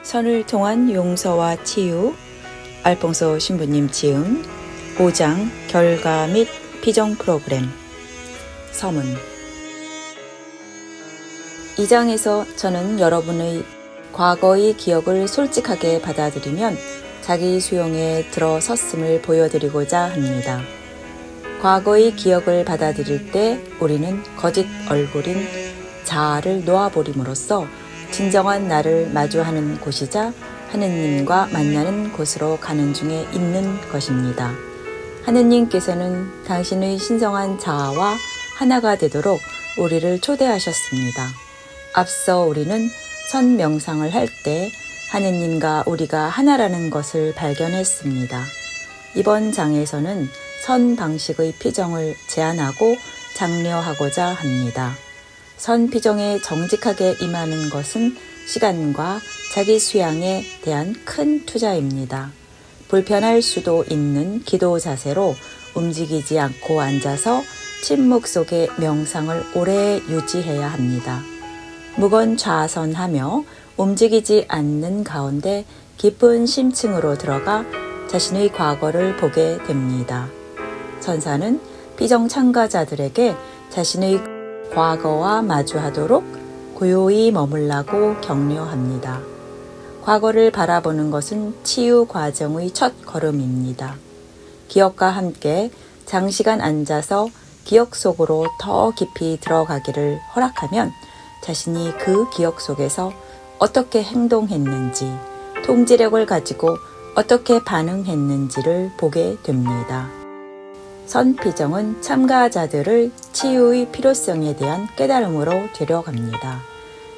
선을 통한 용서와 치유, 알퐁소 신부님 지음 5장 결과 및 피정 프로그램. 서문. 2장에서 저는 여러분의 과거의 기억을 솔직하게 받아들이면 자기 수용에 들어섰음을 보여드리고자 합니다. 과거의 기억을 받아들일 때 우리는 거짓 얼굴인 자아를 놓아버림으로써 진정한 나를 마주하는 곳이자 하느님과 만나는 곳으로 가는 중에 있는 것입니다. 하느님께서는 당신의 신성한 자아와 하나가 되도록 우리를 초대하셨습니다. 앞서 우리는 선 명상을 할 때 하느님과 우리가 하나라는 것을 발견했습니다. 이번 장에서는 선 방식의 피정을 제안하고 장려하고자 합니다. 선 피정에 정직하게 임하는 것은 시간과 자기 수양에 대한 큰 투자입니다. 불편할 수도 있는 기도 자세로 움직이지 않고 앉아서 침묵 속에 명상을 오래 유지해야 합니다. 무건좌선하며 움직이지 않는 가운데 깊은 심층으로 들어가 자신의 과거를 보게 됩니다. 선사는 피정 참가자들에게 자신의 과거와 마주하도록 고요히 머물라고 격려합니다. 과거를 바라보는 것은 치유 과정의 첫 걸음입니다. 기억과 함께 장시간 앉아서 기억 속으로 더 깊이 들어가기를 허락하면 자신이 그 기억 속에서 어떻게 행동했는지, 통제력을 가지고 어떻게 반응했는지를 보게 됩니다. 선피정은 참가자들을 치유의 필요성에 대한 깨달음으로 데려갑니다.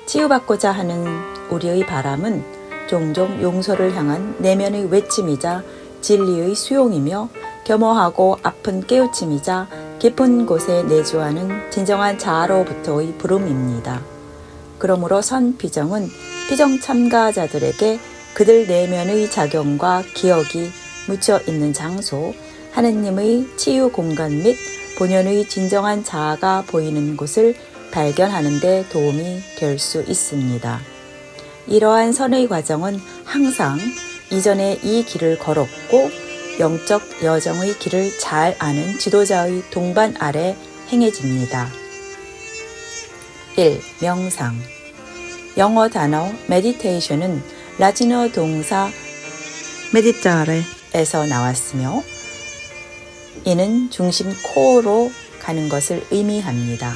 치유받고자 하는 우리의 바람은 종종 용서를 향한 내면의 외침이자 진리의 수용이며 겸허하고 아픈 깨우침이자 깊은 곳에 내주하는 진정한 자아로부터의 부름입니다. 그러므로 선피정은 피정 참가자들에게 그들 내면의 작용과 기억이 묻혀 있는 장소, 하느님의 치유 공간 및 본연의 진정한 자아가 보이는 곳을 발견하는 데 도움이 될 수 있습니다. 이러한 선의 과정은 항상 이전에 이 길을 걸었고 영적 여정의 길을 잘 아는 지도자의 동반 아래 행해집니다. 1. 명상. 영어 단어 meditation은 라틴어 동사 meditare에서 나왔으며 이는 중심 코어로 가는 것을 의미합니다.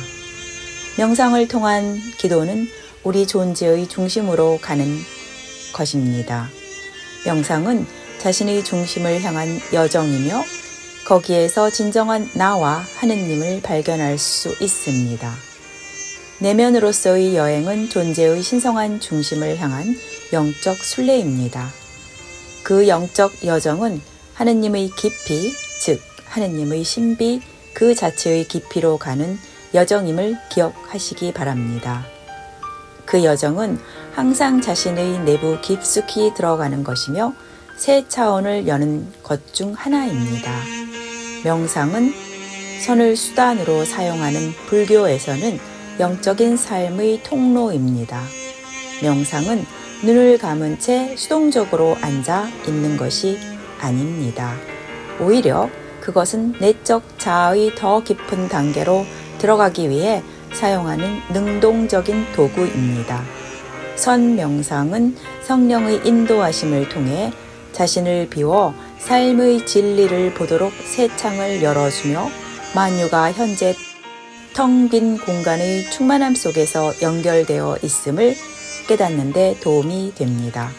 명상을 통한 기도는 우리 존재의 중심으로 가는 것입니다. 명상은 자신의 중심을 향한 여정이며 거기에서 진정한 나와 하느님을 발견할 수 있습니다. 내면으로서의 여행은 존재의 신성한 중심을 향한 영적 순례입니다. 그 영적 여정은 하느님의 깊이, 즉 하느님의 신비 그 자체의 깊이로 가는 여정임을 기억하시기 바랍니다. 그 여정은 항상 자신의 내부 깊숙이 들어가는 것이며 새 차원을 여는 것 중 하나입니다. 명상은 선을 수단으로 사용하는 불교에서는 영적인 삶의 통로입니다. 명상은 눈을 감은 채 수동적으로 앉아 있는 것이 아닙니다. 오히려 그것은 내적 자아의 더 깊은 단계로 들어가기 위해 사용하는 능동적인 도구입니다. 선 명상은 성령의 인도하심을 통해 자신을 비워 삶의 진리를 보도록 새 창을 열어주며 만유가 현재 텅 빈 공간의 충만함 속에서 연결되어 있음을 깨닫는 데 도움이 됩니다.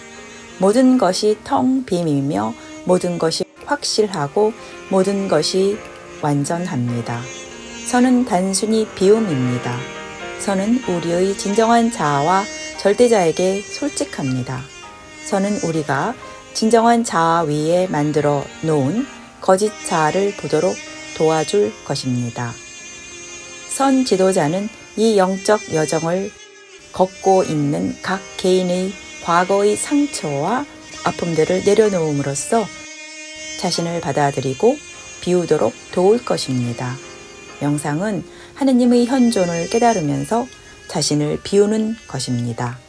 모든 것이 텅 빔이며 모든 것이 확실하고 모든 것이 완전합니다. 선은 단순히 비움입니다. 선은 우리의 진정한 자아와 절대자에게 솔직합니다. 선은 우리가 진정한 자아 위에 만들어 놓은 거짓 자아를 보도록 도와줄 것입니다. 선 지도자는 이 영적 여정을 걷고 있는 각 개인의 과거의 상처와 아픔들을 내려놓음으로써 자신을 받아들이고 비우도록 도울 것입니다. 명상은 하느님의 현존을 깨달으면서 자신을 비우는 것입니다.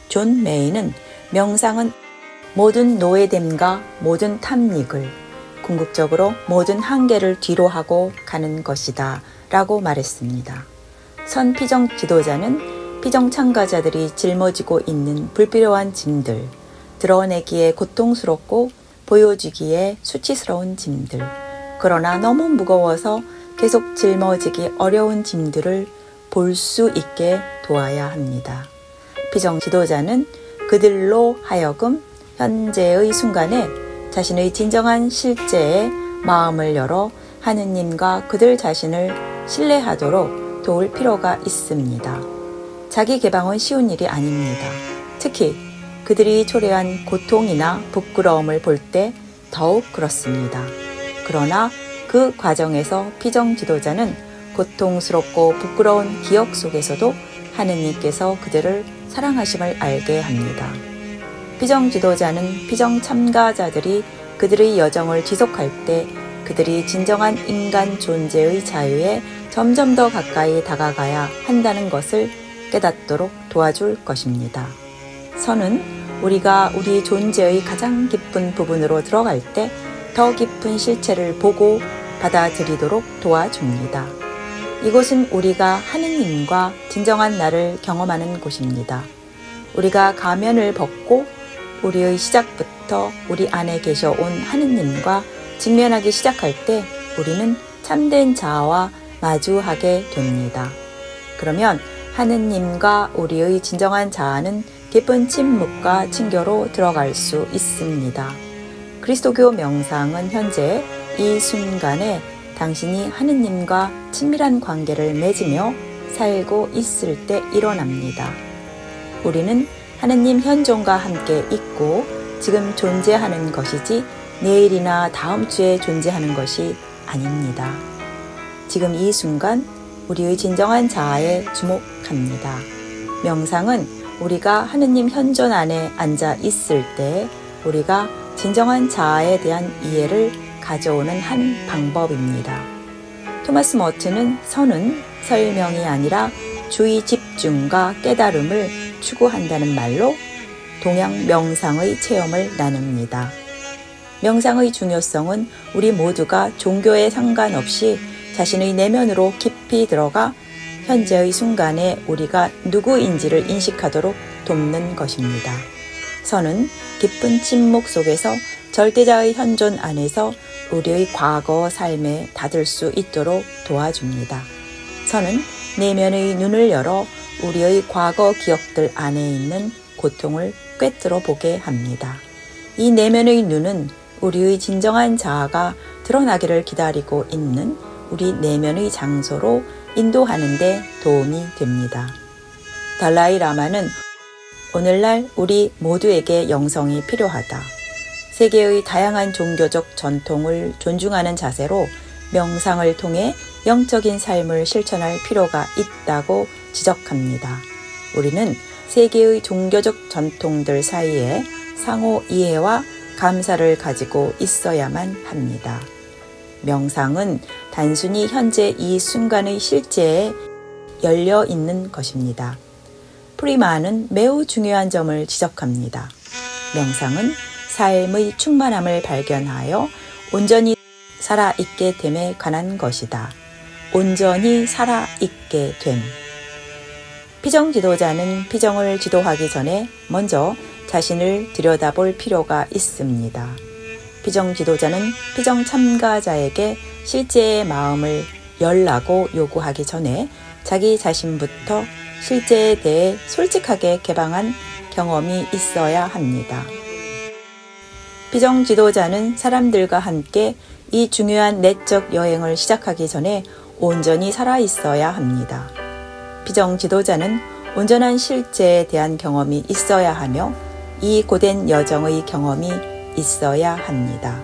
존 메이는 명상은 모든 노예됨과 모든 탐닉을 궁극적으로 모든 한계를 뒤로하고 가는 것이다 라고 말했습니다. 선 피정 지도자는 피정 참가자들이 짊어지고 있는 불필요한 짐들, 드러내기에 고통스럽고 보여주기에 수치스러운 짐들, 그러나 너무 무거워서 계속 짊어지기 어려운 짐들을 볼 수 있게 도와야 합니다. 피정 지도자는 그들로 하여금 현재의 순간에 자신의 진정한 실제에 마음을 열어 하느님과 그들 자신을 신뢰하도록 도울 필요가 있습니다. 자기 개방은 쉬운 일이 아닙니다. 특히 그들이 초래한 고통이나 부끄러움을 볼 때 더욱 그렇습니다. 그러나 그 과정에서 피정 지도자는 고통스럽고 부끄러운 기억 속에서도 하느님께서 그들을 사랑하심을 알게 합니다. 피정 지도자는 피정 참가자들이 그들의 여정을 지속할 때 그들이 진정한 인간 존재의 자유에 점점 더 가까이 다가가야 한다는 것을 깨닫도록 도와줄 것입니다. 선은 우리가 우리 존재의 가장 깊은 부분으로 들어갈 때 더 깊은 실체를 보고 받아들이도록 도와줍니다. 이곳은 우리가 하느님과 진정한 나를 경험하는 곳입니다. 우리가 가면을 벗고 우리의 시작부터 우리 안에 계셔 온 하느님과 직면하기 시작할 때 우리는 참된 자아와 마주하게 됩니다. 그러면 하느님과 우리의 진정한 자아는 깊은 침묵과 친교로 들어갈 수 있습니다. 그리스도교 명상은 현재 이 순간에 당신이 하느님과 친밀한 관계를 맺으며 살고 있을 때 일어납니다. 우리는 하느님 현존과 함께 있고 지금 존재하는 것이지 내일이나 다음 주에 존재하는 것이 아닙니다. 지금 이 순간 우리의 진정한 자아에 주목합니다. 명상은 우리가 하느님 현존 안에 앉아 있을 때 우리가 진정한 자아에 대한 이해를 가져오는 한 방법입니다. 토마스 머튼은 선은 설명이 아니라 주의 집중과 깨달음을 추구한다는 말로 동양 명상의 체험을 나눕니다. 명상의 중요성은 우리 모두가 종교에 상관없이 자신의 내면으로 깊이 들어가 현재의 순간에 우리가 누구인지를 인식하도록 돕는 것입니다. 선은 깊은 침묵 속에서 절대자의 현존 안에서 우리의 과거 삶에 닿을 수 있도록 도와줍니다. 선은 내면의 눈을 열어 우리의 과거 기억들 안에 있는 고통을 꿰뚫어 보게 합니다. 이 내면의 눈은 우리의 진정한 자아가 드러나기를 기다리고 있는 우리 내면의 장소로 인도하는 데 도움이 됩니다. 달라이 라마는 오늘날 우리 모두에게 영성이 필요하다. 세계의 다양한 종교적 전통을 존중하는 자세로 명상을 통해 영적인 삶을 실천할 필요가 있다고 지적합니다. 우리는 세계의 종교적 전통들 사이에 상호 이해와 감사를 가지고 있어야만 합니다. 명상은 단순히 현재 이 순간의 실제에 열려 있는 것입니다. 프리만은 매우 중요한 점을 지적합니다. 명상은 삶의 충만함을 발견하여 온전히 살아있게 됨에 관한 것이다. 온전히 살아있게 됨. 피정 지도자는 피정을 지도하기 전에 먼저 자신을 들여다볼 필요가 있습니다. 피정 지도자는 피정 참가자에게 실제의 마음을 열라고 요구하기 전에 자기 자신부터 실제에 대해 솔직하게 개방한 경험이 있어야 합니다. 피정 지도자는 사람들과 함께 이 중요한 내적 여행을 시작하기 전에 온전히 살아있어야 합니다. 피정 지도자는 온전한 실제에 대한 경험이 있어야 하며 이 고된 여정의 경험이 있어야 합니다.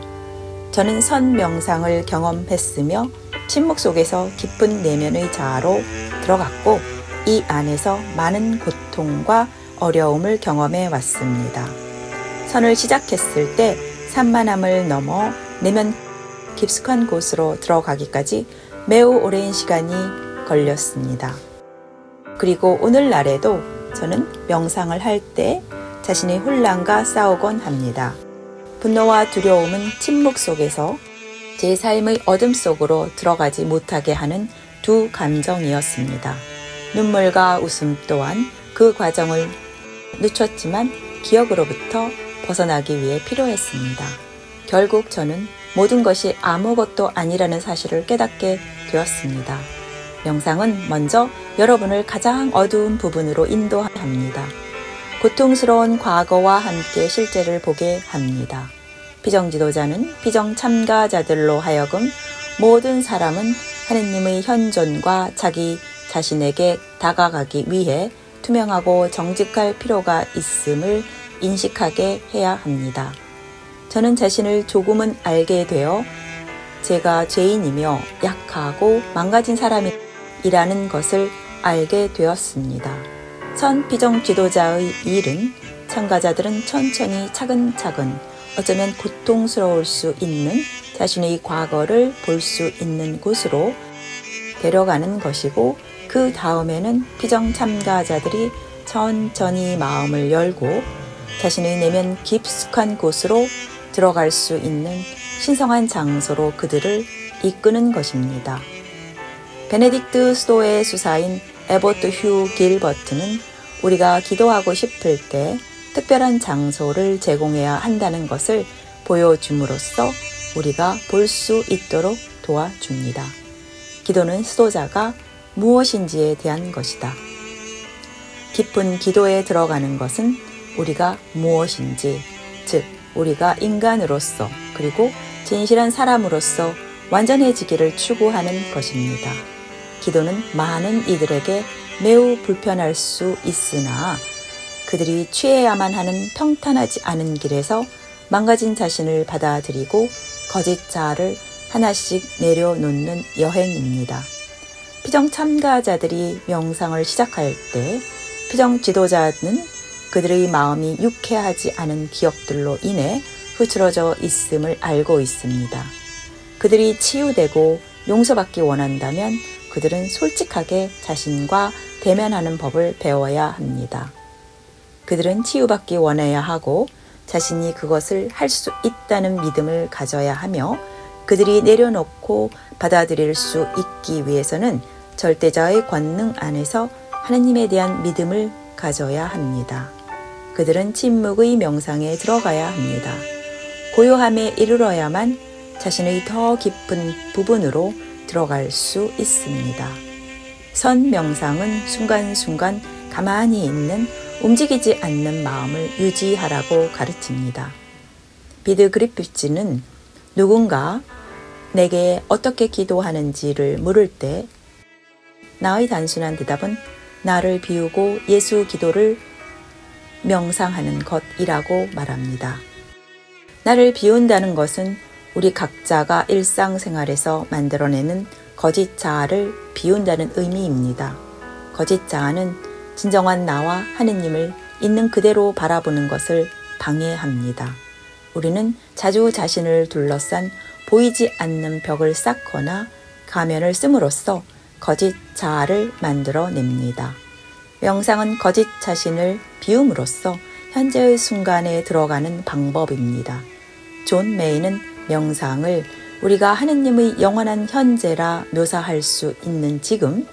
저는 선 명상을 경험했으며 침묵 속에서 깊은 내면의 자아로 들어갔고 이 안에서 많은 고통과 어려움을 경험해 왔습니다. 선을 시작했을 때 산만함을 넘어 내면 깊숙한 곳으로 들어가기까지 매우 오랜 시간이 걸렸습니다. 그리고 오늘날에도 저는 명상을 할 때 자신의 혼란과 싸우곤 합니다. 분노와 두려움은 침묵 속에서 제 삶의 어둠 속으로 들어가지 못하게 하는 두 감정이었습니다. 눈물과 웃음 또한 그 과정을 늦췄지만 기억으로부터 벗어나기 위해 필요했습니다. 결국 저는 모든 것이 아무것도 아니라는 사실을 깨닫게 되었습니다. 명상은 먼저 여러분을 가장 어두운 부분으로 인도합니다. 고통스러운 과거와 함께 실제를 보게 합니다. 피정지도자는 피정참가자들로 하여금 모든 사람은 하느님의 현존과 자기 자신에게 다가가기 위해 투명하고 정직할 필요가 있음을 인식하게 해야 합니다. 저는 자신을 조금은 알게 되어 제가 죄인이며 약하고 망가진 사람이라는 것을 알게 되었습니다. 선 피정 지도자의 일은 참가자들은 천천히 차근차근 어쩌면 고통스러울 수 있는 자신의 과거를 볼 수 있는 곳으로 데려가는 것이고, 그 다음에는 피정 참가자들이 천천히 마음을 열고 자신의 내면 깊숙한 곳으로 들어갈 수 있는 신성한 장소로 그들을 이끄는 것입니다. 베네딕트 수도의 수사인 에버트 휴 길버트는 우리가 기도하고 싶을 때 특별한 장소를 제공해야 한다는 것을 보여줌으로써 우리가 볼 수 있도록 도와줍니다. 기도는 수도자가 무엇인지에 대한 것이다. 깊은 기도에 들어가는 것은 우리가 무엇인지, 즉 우리가 인간으로서 그리고 진실한 사람으로서 완전해지기를 추구하는 것입니다. 기도는 많은 이들에게 매우 불편할 수 있으나 그들이 취해야만 하는 평탄하지 않은 길에서 망가진 자신을 받아들이고 거짓 자아를 하나씩 내려놓는 여행입니다. 피정 참가자들이 명상을 시작할 때 피정 지도자는 그들의 마음이 유쾌하지 않은 기억들로 인해 흐트러져 있음을 알고 있습니다. 그들이 치유되고 용서받기 원한다면 그들은 솔직하게 자신과 대면하는 법을 배워야 합니다. 그들은 치유받기 원해야 하고 자신이 그것을 할 수 있다는 믿음을 가져야 하며, 그들이 내려놓고 받아들일 수 있기 위해서는 절대자의 권능 안에서 하느님에 대한 믿음을 가져야 합니다. 그들은 침묵의 명상에 들어가야 합니다. 고요함에 이르러야만 자신의 더 깊은 부분으로 들어갈 수 있습니다. 선 명상은 순간순간 가만히 있는 움직이지 않는 마음을 유지하라고 가르칩니다. 비드 그리피츠는 누군가 내게 어떻게 기도하는지를 물을 때 나의 단순한 대답은 나를 비우고 예수 기도를 명상하는 것이라고 말합니다. 나를 비운다는 것은 우리 각자가 일상생활에서 만들어내는 거짓 자아를 비운다는 의미입니다. 거짓 자아는 진정한 나와 하느님을 있는 그대로 바라보는 것을 방해합니다. 우리는 자주 자신을 둘러싼 보이지 않는 벽을 쌓거나 가면을 씀으로써 거짓 자아를 만들어냅니다. 명상은 거짓 자신을 비움으로써 현재의 순간에 들어가는 방법입니다. 존 메이는 명상을 우리가 하느님의 영원한 현재라 묘사할 수 있는 지금,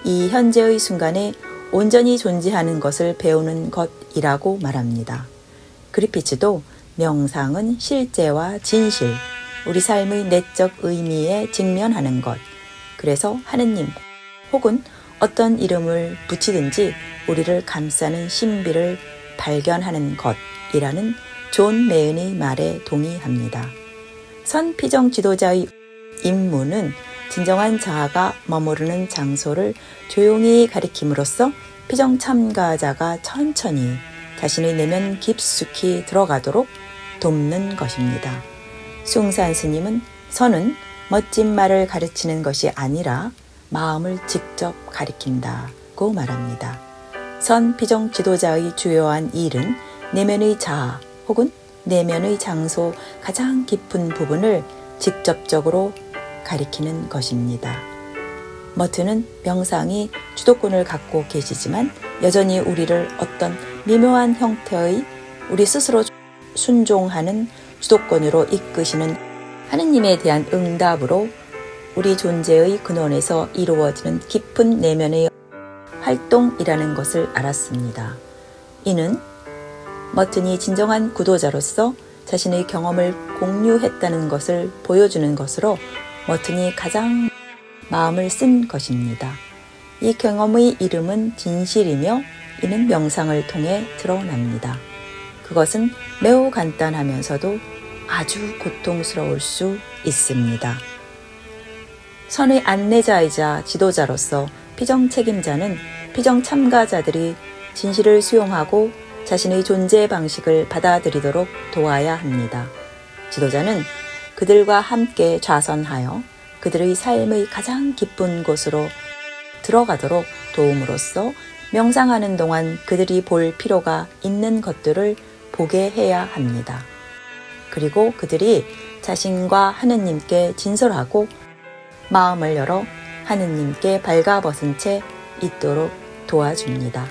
이 현재의 순간에 온전히 존재하는 것을 배우는 것이라고 말합니다. 그리피츠도 명상은 실제와 진실, 우리 삶의 내적 의미에 직면하는 것, 그래서 하느님 혹은 어떤 이름을 붙이든지 우리를 감싸는 신비를 발견하는 것이라는 존 메은의 말에 동의합니다. 선 피정 지도자의 임무는 진정한 자아가 머무르는 장소를 조용히 가리킴으로써 피정 참가자가 천천히 자신의 내면 깊숙이 들어가도록 돕는 것입니다. 숭산 스님은 선은 멋진 말을 가르치는 것이 아니라 마음을 직접 가리킨다고 말합니다. 선 피정 지도자의 주요한 일은 내면의 자아 혹은 내면의 장소 가장 깊은 부분을 직접적으로 가리키는 것입니다. 머트는 명상이 주도권을 갖고 계시지만 여전히 우리를 어떤 미묘한 형태의 우리 스스로 순종하는 주도권으로 이끄시는 하느님에 대한 응답으로 우리 존재의 근원에서 이루어지는 깊은 내면의 활동이라는 것을 알았습니다. 이는 머튼이 진정한 구도자로서 자신의 경험을 공유했다는 것을 보여주는 것으로 머튼이 가장 마음을 쓴 것입니다. 이 경험의 이름은 진실이며 이는 명상을 통해 드러납니다. 그것은 매우 간단하면서도 아주 고통스러울 수 있습니다. 선의 안내자이자 지도자로서 피정 책임자는 피정 참가자들이 진실을 수용하고 자신의 존재 방식을 받아들이도록 도와야 합니다. 지도자는 그들과 함께 좌선하여 그들의 삶의 가장 깊은 곳으로 들어가도록 도움으로써 명상하는 동안 그들이 볼 필요가 있는 것들을 보게 해야 합니다. 그리고 그들이 자신과 하느님께 진솔하고 마음을 열어 하느님께 발가벗은 채 있도록 도와줍니다.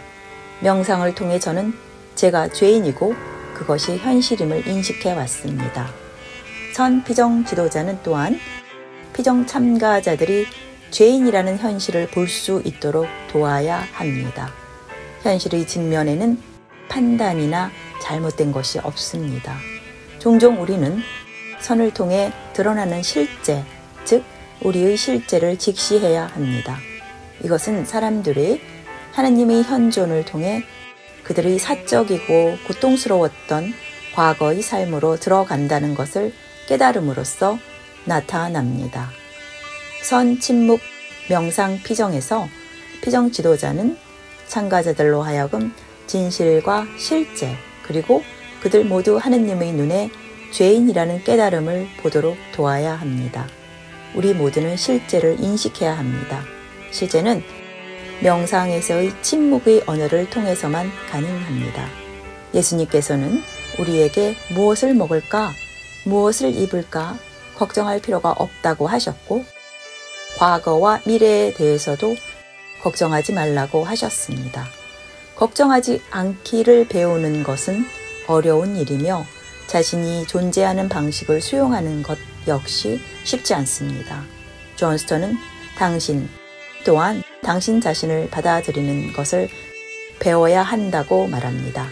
명상을 통해 저는 제가 죄인이고 그것이 현실임을 인식해 왔습니다. 선 피정 지도자는 또한 피정 참가자들이 죄인이라는 현실을 볼 수 있도록 도와야 합니다. 현실의 직면에는 판단이나 잘못된 것이 없습니다. 종종 우리는 선을 통해 드러나는 실제, 즉 우리의 실제를 직시해야 합니다. 이것은 사람들이 하나님의 현존을 통해 그들의 사적이고 고통스러웠던 과거의 삶으로 들어간다는 것을 깨달음으로써 나타납니다. 선 침묵 명상 피정에서 피정 지도자는 참가자들로 하여금 진실과 실제 그리고 그들 모두 하느님의 눈에 죄인이라는 깨달음을 보도록 도와야 합니다. 우리 모두는 실제를 인식해야 합니다. 실제는 명상에서의 침묵의 언어를 통해서만 가능합니다. 예수님께서는 우리에게 무엇을 먹을까, 무엇을 입을까 걱정할 필요가 없다고 하셨고 과거와 미래에 대해서도 걱정하지 말라고 하셨습니다. 걱정하지 않기를 배우는 것은 어려운 일이며 자신이 존재하는 방식을 수용하는 것 역시 쉽지 않습니다. 존 스턴은 당신 또한 당신 자신을 받아들이는 것을 배워야 한다고 말합니다.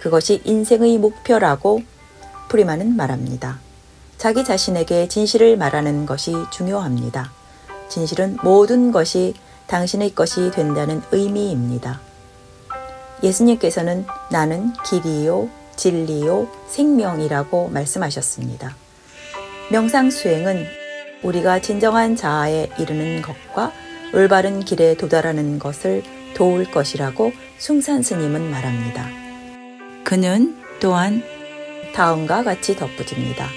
그것이 인생의 목표라고 프리만은 말합니다. 자기 자신에게 진실을 말하는 것이 중요합니다. 진실은 모든 것이 당신의 것이 된다는 의미입니다. 예수님께서는 나는 길이요, 진리요, 생명이라고 말씀하셨습니다. 명상 수행은 우리가 진정한 자아에 이르는 것과 올바른 길에 도달하는 것을 도울 것이라고 숭산 스님은 말합니다. 그는 또한 다음과 같이 덧붙입니다.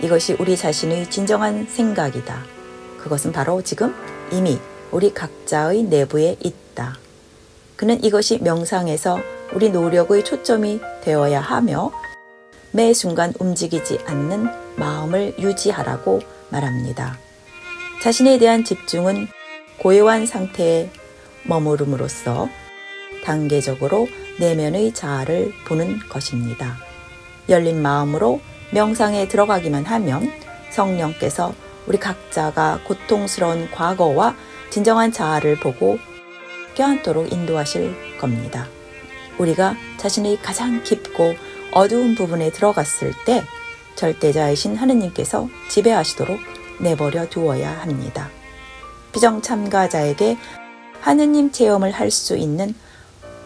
이것이 우리 자신의 진정한 생각이다. 그것은 바로 지금 이미 우리 각자의 내부에 있다. 그는 이것이 명상에서 우리 노력의 초점이 되어야 하며 매 순간 움직이지 않는 마음을 유지하라고 말합니다. 자신에 대한 집중은 고요한 상태에 머무름으로써 단계적으로 내면의 자아를 보는 것입니다. 열린 마음으로 명상에 들어가기만 하면 성령께서 우리 각자가 고통스러운 과거와 진정한 자아를 보고 껴안도록 인도하실 겁니다. 우리가 자신의 가장 깊고 어두운 부분에 들어갔을 때 절대자이신 하느님께서 지배하시도록 내버려 두어야 합니다. 피정 참가자에게 하느님 체험을 할 수 있는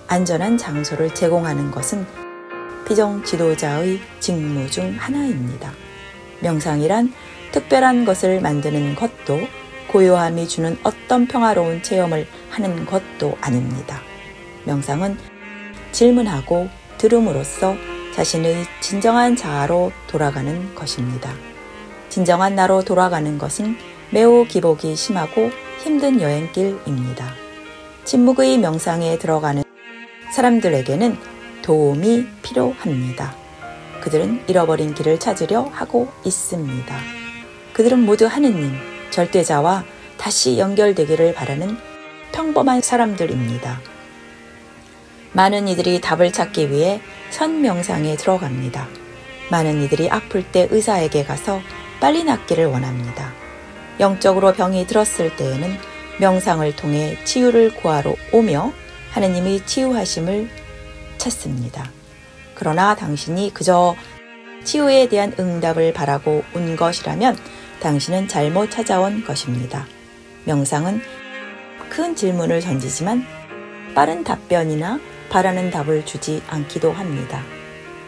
안전한 장소를 제공하는 것은 피정 지도자의 직무 중 하나입니다. 명상이란 특별한 것을 만드는 것도 고요함이 주는 어떤 평화로운 체험을 하는 것도 아닙니다. 명상은 질문하고 들음으로써 자신의 진정한 자아로 돌아가는 것입니다. 진정한 나로 돌아가는 것은 매우 기복이 심하고 힘든 여행길입니다. 침묵의 명상에 들어가는 사람들에게는 도움이 필요합니다. 그들은 잃어버린 길을 찾으려 하고 있습니다. 그들은 모두 하느님, 절대자와 다시 연결되기를 바라는 평범한 사람들입니다. 많은 이들이 답을 찾기 위해 선명상에 들어갑니다. 많은 이들이 아플 때 의사에게 가서 빨리 낫기를 원합니다. 영적으로 병이 들었을 때에는 명상을 통해 치유를 구하러 오며 하느님의 치유하심을 찾습니다. 그러나 당신이 그저 치유에 대한 응답을 바라고 온 것이라면 당신은 잘못 찾아온 것입니다. 명상은 큰 질문을 던지지만 빠른 답변이나 바라는 답을 주지 않기도 합니다.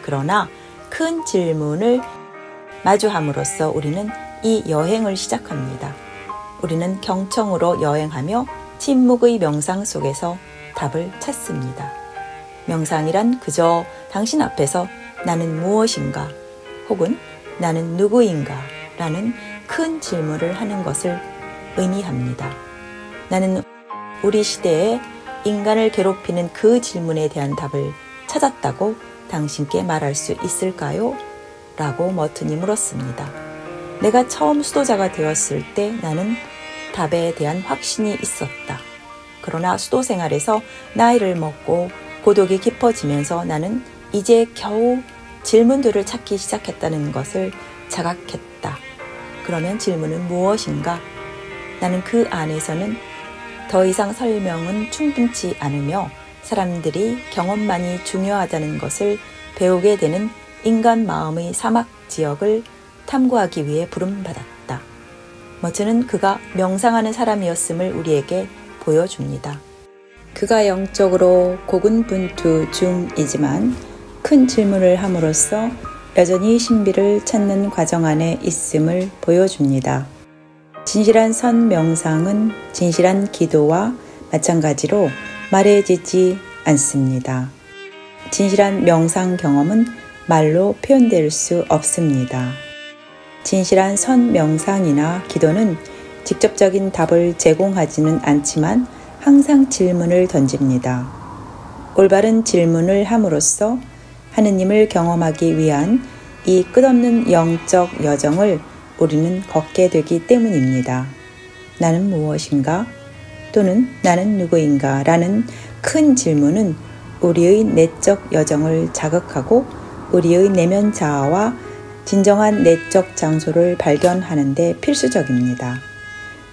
그러나 큰 질문을 마주함으로써 우리는 이 여행을 시작합니다. 우리는 경청으로 여행하며 침묵의 명상 속에서 답을 찾습니다. 명상이란 그저 당신 앞에서 나는 무엇인가 혹은 나는 누구인가 라는 큰 질문을 하는 것을 의미합니다. 나는 우리 시대에 인간을 괴롭히는 그 질문에 대한 답을 찾았다고 당신께 말할 수 있을까요? 라고 머튼이 물었습니다. 내가 처음 수도자가 되었을 때 나는 답에 대한 확신이 있었다. 그러나 수도 생활에서 나이를 먹고 고독이 깊어지면서 나는 이제 겨우 질문들을 찾기 시작했다는 것을 자각했다. 그러면 질문은 무엇인가? 나는 그 안에서는 더 이상 설명은 충분치 않으며 사람들이 경험만이 중요하다는 것을 배우게 되는 인간 마음의 사막 지역을 탐구하기 위해 부름받았다. 머튼은 그가 명상하는 사람이었음을 우리에게 보여줍니다. 그가 영적으로 고군분투 중이지만 큰 질문을 함으로써 여전히 신비를 찾는 과정 안에 있음을 보여줍니다. 진실한 선명상은 진실한 기도와 마찬가지로 말해지지 않습니다. 진실한 명상 경험은 말로 표현될 수 없습니다. 진실한 선명상이나 기도는 직접적인 답을 제공하지는 않지만 항상 질문을 던집니다. 올바른 질문을 함으로써 하느님을 경험하기 위한 이 끝없는 영적 여정을 우리는 걷게 되기 때문입니다. 나는 무엇인가? 또는 나는 누구인가? 라는 큰 질문은 우리의 내적 여정을 자극하고 우리의 내면 자아와 진정한 내적 장소를 발견하는 데 필수적입니다.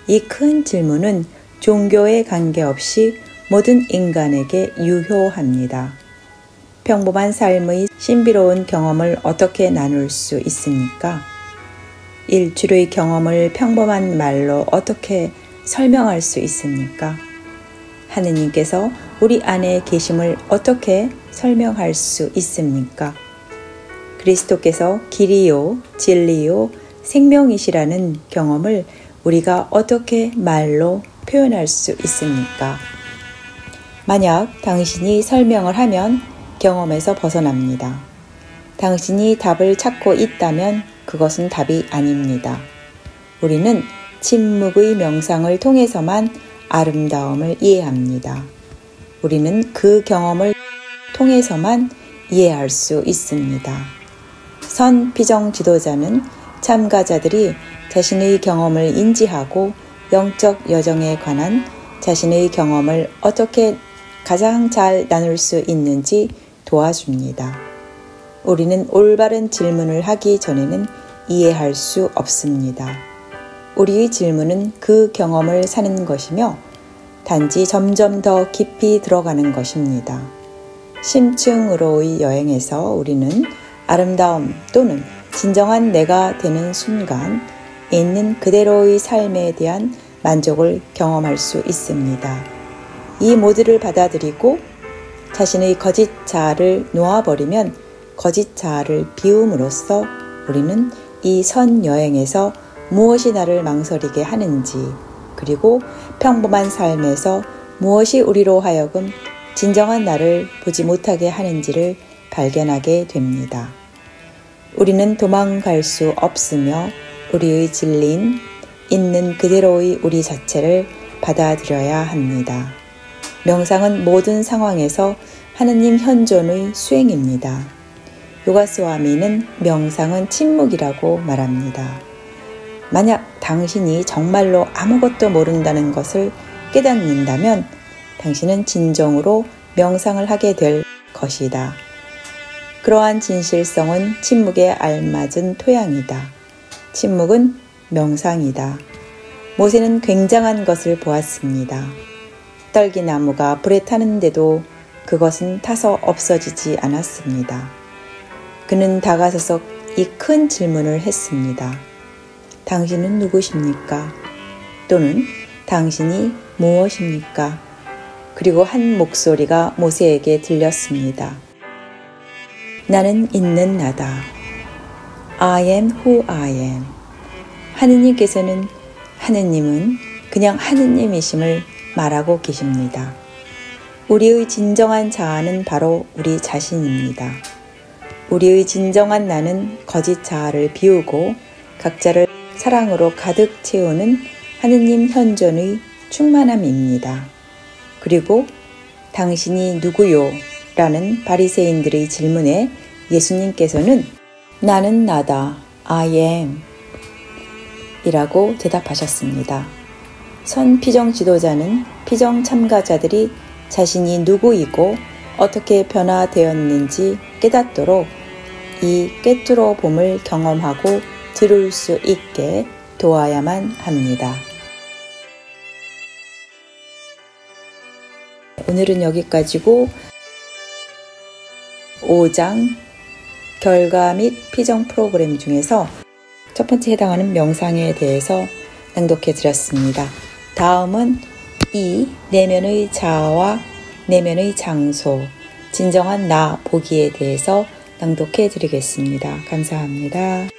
이 큰 질문은 종교에 관계없이 모든 인간에게 유효합니다. 평범한 삶의 신비로운 경험을 어떻게 나눌 수 있습니까? 일주일의 경험을 평범한 말로 어떻게 설명할 수 있습니까? 하느님께서 우리 안에 계심을 어떻게 설명할 수 있습니까? 그리스도께서 길이요, 진리요, 생명이시라는 경험을 우리가 어떻게 말로 표현할 수 있습니까? 만약 당신이 설명을 하면 경험에서 벗어납니다. 당신이 답을 찾고 있다면 그것은 답이 아닙니다. 우리는 침묵의 명상을 통해서만 아름다움을 이해합니다. 우리는 그 경험을 통해서만 이해할 수 있습니다. 선 비정 지도자는 참가자들이 자신의 경험을 인지하고 영적 여정에 관한 자신의 경험을 어떻게 가장 잘 나눌 수 있는지 도와줍니다. 우리는 올바른 질문을 하기 전에는 이해할 수 없습니다. 우리의 질문은 그 경험을 사는 것이며 단지 점점 더 깊이 들어가는 것입니다. 심층으로의 여행에서 우리는 아름다움 또는 진정한 내가 되는 순간 있는 그대로의 삶에 대한 만족을 경험할 수 있습니다. 이 모두를 받아들이고 자신의 거짓 자아를 놓아버리면 거짓 자아를 비움으로써 우리는 이 선 여행에서 무엇이 나를 망설이게 하는지 그리고 평범한 삶에서 무엇이 우리로 하여금 진정한 나를 보지 못하게 하는지를 발견하게 됩니다. 우리는 도망갈 수 없으며 우리의 진리인 있는 그대로의 우리 자체를 받아들여야 합니다. 명상은 모든 상황에서 하느님 현존의 수행입니다. 요가스와미는 명상은 침묵이라고 말합니다. 만약 당신이 정말로 아무것도 모른다는 것을 깨닫는다면 당신은 진정으로 명상을 하게 될 것이다. 그러한 진실성은 침묵에 알맞은 토양이다. 침묵은 명상이다. 모세는 굉장한 것을 보았습니다. 떨기나무가 불에 타는데도 그것은 타서 없어지지 않았습니다. 그는 다가서서 이 큰 질문을 했습니다. 당신은 누구십니까? 또는 당신이 무엇입니까? 그리고 한 목소리가 모세에게 들렸습니다. 나는 있는 나다. I am who I am. 하느님은 그냥 하느님이심을 말하고 계십니다. 우리의 진정한 자아는 바로 우리 자신입니다. 우리의 진정한 나는 거짓 자아를 비우고 각자를 사랑으로 가득 채우는 하느님 현존의 충만함입니다. 그리고 당신이 누구요? 라는 바리새인들의 질문에 예수님께서는 나는 나다. I am 이라고 대답하셨습니다. 선 피정 지도자는 피정 참가자들이 자신이 누구이고 어떻게 변화되었는지 깨닫도록 이 꿰뚫어 봄을 경험하고 들을 수 있게 도와야만 합니다. 오늘은 여기까지고 5장 결과 및 피정 프로그램 중에서 첫 번째 해당하는 명상에 대해서 낭독해 드렸습니다. 다음은 이 내면의 자아와 내면의 장소, 진정한 나 보기에 대해서 낭독해 드리겠습니다. 감사합니다.